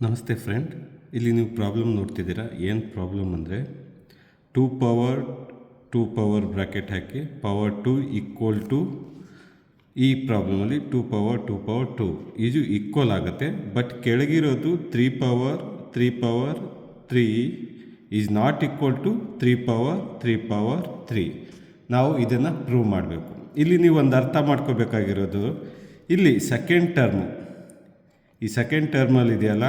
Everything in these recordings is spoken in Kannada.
ನಮಸ್ತೆ ಫ್ರೆಂಡ್, ಇಲ್ಲಿ ನೀವು ಪ್ರಾಬ್ಲಮ್ ನೋಡ್ತಿದ್ದೀರಾ. ಏನು ಪ್ರಾಬ್ಲಮ್ ಅಂದರೆ 2 ಪವರ್ ಬ್ರ್ಯಾಕೆಟ್ ಹಾಕಿ ಪವರ್ 2 ಈಕ್ವಲ್ ಟು ಈ ಪ್ರಾಬ್ಲಮಲ್ಲಿ 2 ಇದು ಈಕ್ವಲ್ ಆಗುತ್ತೆ. ಬಟ್ ಕೆಳಗಿರೋದು 3 ಈಸ್ ನಾಟ್ ಈಕ್ವಲ್ ಟು 3 ನಾವು ಇದನ್ನು ಪ್ರೂವ್ ಮಾಡಬೇಕು. ಇಲ್ಲಿ ನೀವು ಒಂದು ಅರ್ಥ ಮಾಡ್ಕೋಬೇಕಾಗಿರೋದು, ಇಲ್ಲಿ ಈ ಸೆಕೆಂಡ್ ಟರ್ಮಲ್ಲಿ ಇದೆಯಲ್ಲ,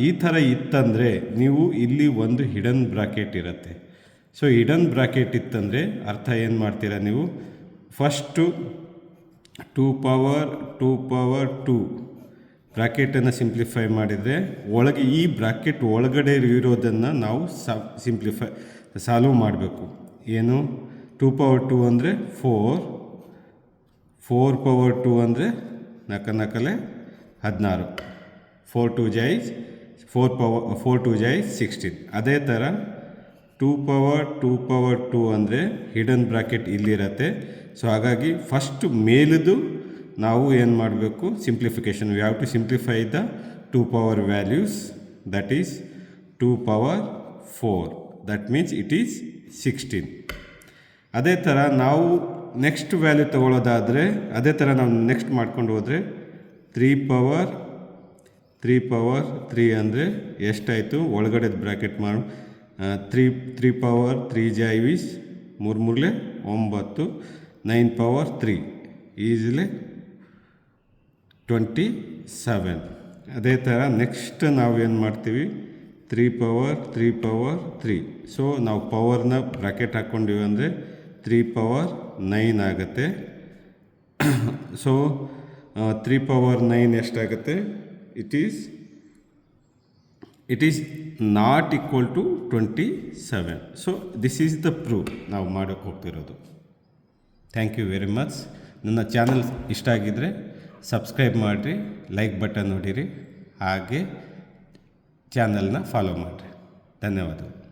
ಈ ಥರ ಇತ್ತಂದರೆ ನೀವು ಇಲ್ಲಿ ಒಂದು ಹಿಡನ್ ಬ್ರಾಕೆಟ್ ಇರುತ್ತೆ. ಸೊ ಹಿಡನ್ ಬ್ರಾಕೆಟ್ ಇತ್ತಂದರೆ ಅರ್ಥ ಏನು ಮಾಡ್ತೀರಾ ನೀವು, ಫಸ್ಟು 2 ಪವರ್ 2 ಬ್ರಾಕೆಟನ್ನು ಸಿಂಪ್ಲಿಫೈ ಮಾಡಿದರೆ ಒಳಗೆ ಈ ಬ್ರಾಕೆಟ್ ಒಳಗಡೆ ಇರೋದನ್ನು ನಾವು ಸಾಲ್ವ್ ಮಾಡಬೇಕು. ಏನು 2 ಪವರ್ 2 ಅಂದರೆ 4 ಪವರ್ 2 ಅಂದರೆ 4 16, 4 2 16. ಅದೇ ಥರ 2 ಪವರ್ 2 ಅಂದರೆ ಹಿಡನ್ ಬ್ರಾಕೆಟ್ ಇಲ್ಲಿರುತ್ತೆ. ಸೊ ಹಾಗಾಗಿ ಫಸ್ಟ್ ಮೇಲದು ನಾವು ಏನು ಮಾಡಬೇಕು, simplification. We have to simplify the 2 power values. That is 2 power 4, that means it is 16. ಅದೇ ಥರ ನಾವು ನೆಕ್ಸ್ಟ್ ವ್ಯಾಲ್ಯೂ ತಗೊಳ್ಳೋದಾದರೆ, ಅದೇ ಥರ ನಾವು ನೆಕ್ಸ್ಟ್ ಮಾಡ್ಕೊಂಡು ಹೋದರೆ 3 ಪವರ್ 3 ಅಂದರೆ ಎಷ್ಟಾಯಿತು, ಒಳಗಡೆ ಬ್ರ್ಯಾಕೆಟ್ ಮಾಡು. 3 ಪವರ್ 3 ಜಾಯ್ವೀಸ್ 3 9, 9 ಪವರ್ 3 ಈಸಿಲೆ 27. ಅದೇ ಥರ ನೆಕ್ಸ್ಟ್ ನಾವು ಏನು ಮಾಡ್ತೀವಿ, 3 ಪವರ್ 3. ಸೊ ನಾವು ಪವರ್ನ ಬ್ರ್ಯಾಕೆಟ್ ಹಾಕ್ಕೊಂಡಿವಿ ಅಂದರೆ 3 ಪವರ್ 9 ಆಗುತ್ತೆ. ಸೊ 3 ಪವರ್ 9 ಎಷ್ಟಾಗುತ್ತೆ, it is not equal to 27. So this is the proof ನಾವು ಮಾಡೋಕ್ಕೆ ಹೋಗ್ತಿರೋದು. Thank you very much. ನನ್ನ ಚಾನಲ್ ಇಷ್ಟ ಆಗಿದ್ದರೆ ಸಬ್ಸ್ಕ್ರೈಬ್ ಮಾಡಿರಿ, ಲೈಕ್ ಬಟನ್ ನೋಡಿರಿ, ಹಾಗೆ ಚಾನಲ್ನ ಫಾಲೋ ಮಾಡಿರಿ. ಧನ್ಯವಾದಗಳು.